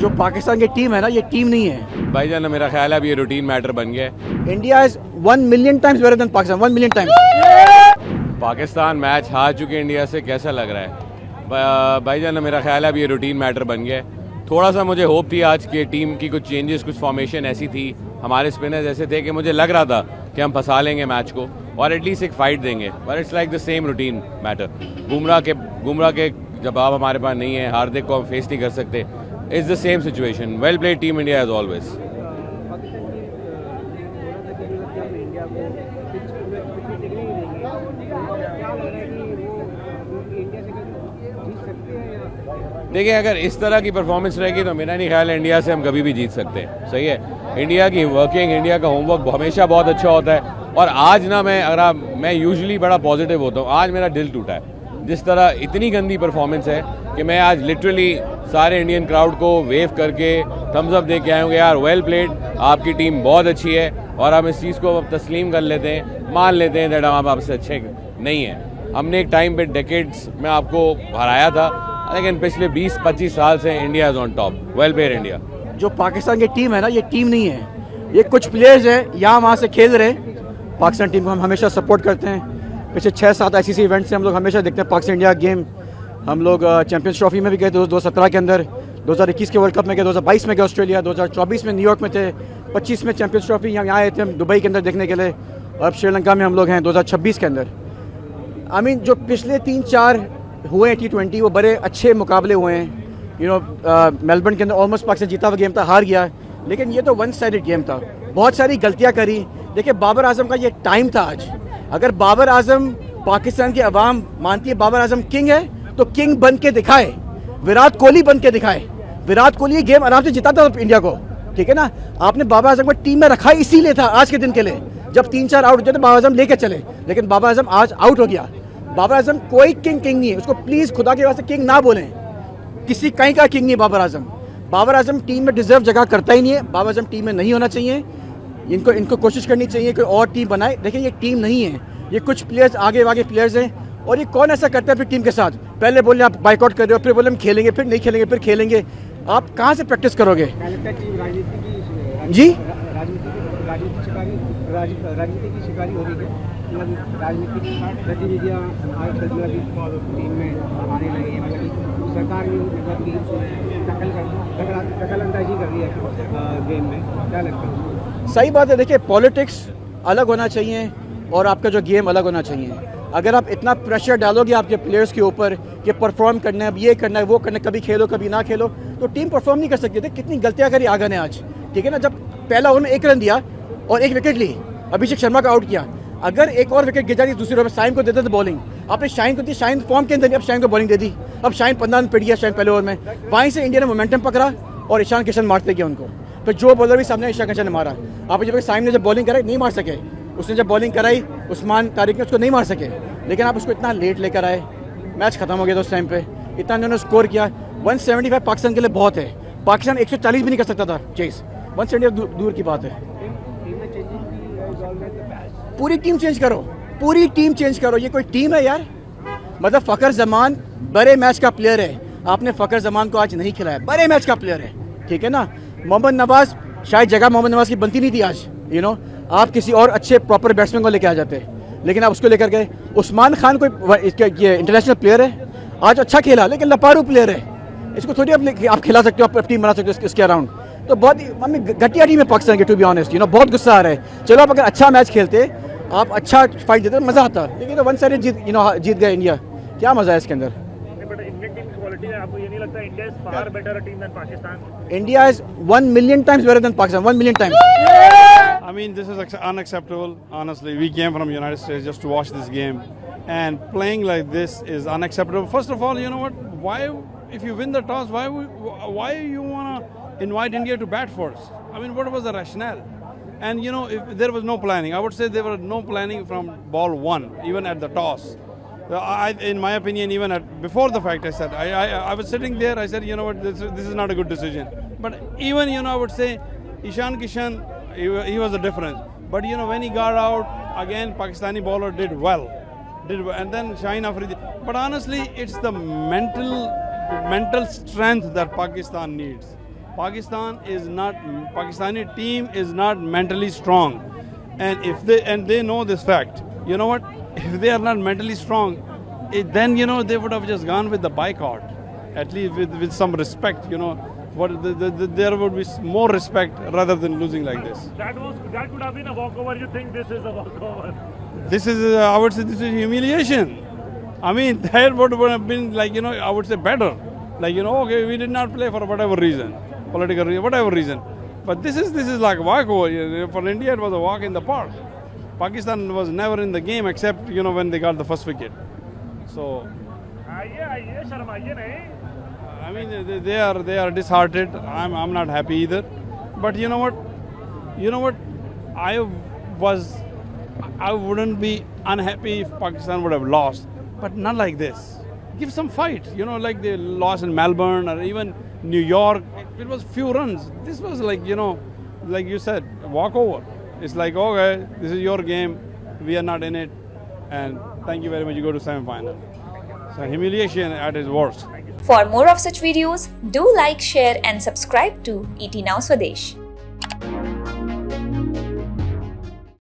जो पाकिस्तान की टीम है ना, ये टीम नहीं है भाईजान, मेरा ख्याल है अब ये रूटीन मैटर बन गया है। India is 1 million times better than Pakistan, 1 million times. Pakistan match हार चुके इंडिया से, कैसा लग रहा है भाईजान? मेरा ख्याल है अब ये रूटीन मैटर बन गया है। थोड़ा सा मुझे होप थी आज की टीम की, कुछ चेंजेस, कुछ फॉर्मेशन ऐसी थी, हमारे स्पिनर्स ऐसे थे कि मुझे लग रहा था कि हम फंसा लेंगे मैच को और एटलीस्ट एक फाइट देंगे, but it's like the same routine matter. Bumrah के जवाब हमारे पास नहीं है, हार्दिक को हम फेस नहीं कर सकते। It's the same situation. Well played team India as always. देखिए, अगर इस तरह की परफॉर्मेंस रहेगी तो मेरा नहीं ख्याल है इंडिया से हम कभी भी जीत सकते हैं। सही है, इंडिया की वर्किंग, इंडिया का होमवर्क हमेशा बहुत अच्छा होता है। और आज ना मैं यूजुअली बड़ा पॉजिटिव होता हूँ, आज मेरा दिल टूटा है। जिस तरह इतनी गंदी परफॉर्मेंस है कि मैं आज लिटरली सारे इंडियन क्राउड को वेव करके थम्स अप दे के आए होंगे, यार वेल प्लेड, आपकी टीम बहुत अच्छी है। और हम इस चीज़ को अब तस्लीम कर लेते हैं, मान लेते हैं दैट हम आपसे अच्छे नहीं हैं। हमने एक टाइम पे डेकेड्स में आपको हराया था, लेकिन पिछले 20-25 साल से India is on top. Well played India. जो पाकिस्तान की टीम है ना, ये टीम नहीं है, ये कुछ प्लेयर्स हैं यहाँ वहाँ से खेल रहे। पाकिस्तान टीम को हम हमेशा सपोर्ट करते हैं। पिछले 6-7 ICC इवेंट्स से हम लोग हमेशा देखते हैं पाकिस्तान इंडिया गेम। हम लोग चैंपियंस ट्रॉफी में भी गए 2017 के अंदर, 2021 के वर्ल्ड कप में गए, 2022 में गए ऑस्ट्रेलिया, 2024 में न्यूयॉर्क में थे, 25 में चैंपियंस ट्रॉफी यहाँ आए थे हम दुबई के अंदर देखने के लिए, और अब श्रीलंका में हम लोग हैं 2026 के अंदर। आई मीन जो पिछले 3-4 हुए T20 वो बड़े अच्छे मुकाबले हुए हैं। मेलबर्न के अंदर ऑलमोस्ट पाकिस्तान जीता हुआ गेम था, हार गया, लेकिन ये तो वन साइडेड गेम था। बहुत सारी गलतियां करी। देखिए, बाबर आजम का ये टाइम था आज। अगर बाबर आजम, पाकिस्तान की आवाम मानती है बाबर आजम किंग है, तो किंग बन के दिखाए, विराट कोहली बन के दिखाए। विराट कोहली ये गेम आराम से जिताता था इंडिया को, ठीक है ना। आपने बाबर आजम को टीम में रखा इसीलिए था, आज के दिन के लिए। जब 3-4 आउट हो जाते बाबर आजम लेके चले, लेकिन बाबर आजम आज आउट हो गया। बाबर आजम कोई किंग नहीं है, उसको प्लीज खुदा के वास्ते किंग ना बोलें। किसी कहीं का किंग नहीं बाबर आजम। बाबर आजम टीम में डिजर्व जगह करता ही नहीं है। बाबर आजम टीम में नहीं होना चाहिए। इनको कोशिश करनी चाहिए कोई और टीम बनाए। देखिए, ये टीम नहीं है, ये कुछ प्लेयर्स आगे प्लेयर्स हैं। और ये कौन ऐसा करता है फिर टीम के साथ? पहले बोले आप बाइकआउट कर रहे हो, फिर बोले हम खेलेंगे, फिर नहीं खेलेंगे, फिर खेलेंगे। आप कहाँ से प्रैक्टिस करोगे जी? राजनीति की शिकारी हो रही है, मतलब राजनीतिक गतिविधियाँ टीम में आने लगी है। मतलब सरकार भी दखल अंदाजी कर रही है गेम में। क्या लगता है? सही बात है। देखिए, पॉलिटिक्स अलग होना चाहिए और आपका जो गेम अलग होना चाहिए। अगर आप इतना प्रेशर डालोगे आपके प्लेयर्स के ऊपर कि परफॉर्म करना है, अब ये करना है, वो करना है, कभी खेलो कभी ना खेलो, तो टीम परफॉर्म नहीं कर सकती। थे कितनी गलतियां करी आगा ने आज, ठीक है ना। जब पहला ओवर में 1 रन दिया और 1 विकेट ली, अभिषेक शर्मा का आउट किया। अगर एक और विकेट गिर जाती दूसरी ओवर में, शाइन को देते थे बॉलिंग। आपने शाइन को दी, शाइन फॉर्म के अंदर नहीं, अब शाइन को बॉलिंग दे दी। अब शाइन 15 रन पिट गया शाइन पहले ओवर में। वहीं से इंडिया ने मोमेंटम पकड़ा और ईशान किशन मारते गए उनको। फिर जो बॉलर भी सामने ईशान किशन ने मारा। आप जब शाइन ने जब बॉलिंग कराई नहीं मार सके, उसने जब बॉलिंग कराई उस्मान तारिक ने, उसको नहीं मार सके। लेकिन आप उसको इतना लेट लेकर आए, मैच खत्म हो गया था उस टाइम पे। इतना उन्होंने स्कोर किया। 175 पाकिस्तान के लिए बहुत है। पाकिस्तान 140 भी नहीं कर सकता था चेस। 170 दूर की बात है। पूरी टीम चेंज करो, पूरी टीम चेंज करो। ये कोई टीम है यार? मतलब फ़खर जमान बड़े मैच का प्लेयर है, आपने फ़खर जमान को आज नहीं खिलाया। बड़े मैच का प्लेयर है, ठीक है ना। मोहम्मद नवाज, शायद जगह मोहम्मद नवाज की बनती नहीं थी आज, आप किसी और अच्छे प्रॉपर बैट्समैन को लेके आ जाते, लेकिन आप उसको लेकर गए। उस्मान खान कोई ये इंटरनेशनल प्लेयर है, आज अच्छा खेला, लेकिन लपारू प्लेयर है। इसको थोड़ी आप खिला सकते हो, आप टीम बना सकते हो इसके अराउंड। तो बहुत घटिया टीम है पाकिस्तान की, टू बी ऑनेस्ट। बहुत गुस्सा आ रहा है। चलो, आप अगर अच्छा मैच खेलते, आप अच्छा फाइट देते, मजा आता। लेकिन तो 1 साइड जीत गए इंडिया, क्या मजा है इसके अंदर? India is 1 million times better than Pakistan. 1 million times. I mean, this is unacceptable. Honestly, we came from the United States just to watch this game, and playing like this is unacceptable. First of all, you know what? Why, if you win the toss, why you wanna invite India to bat first? I mean, what was the rationale? And if there was no planning, I would say there was no planning from ball 1, even at the toss. In my opinion, even before the fact, I said I was sitting there. I said, you know what, this is not a good decision. But even I would say Ishan Kishan, he was a difference. But when he got out again, Pakistani bowler did well, and then Shaheen Afridi. But honestly, it's the mental strength that Pakistan needs. Pakistani team is not mentally strong, and they know this fact. You know what? If they are not mentally strong, then they would have just gone with the boycott, at least with some respect. There would be more respect rather than losing like this. That could have been a walkover. You think this is a walkover? This is, I would say, this is humiliation. I mean, that would have been I would say better. Okay, we did not play for whatever reason, political reason, whatever reason. But this is like a walkover. For India, it was a walk in the park. Pakistan was never in the game except when they got the first wicket. So. I mean, they are disheartened. I'm not happy either. But you know what? I wouldn't be unhappy if Pakistan would have lost, but not like this. Give some fight. Like they lost in Melbourne or even New York. It was few runs. This was like you said, walkover. It's like, okay, this is your game. We are not in it. And thank you very much. You go to semi-final. So humiliation at its worst. For more of such videos, do like, share and subscribe to ET Now Swadesh.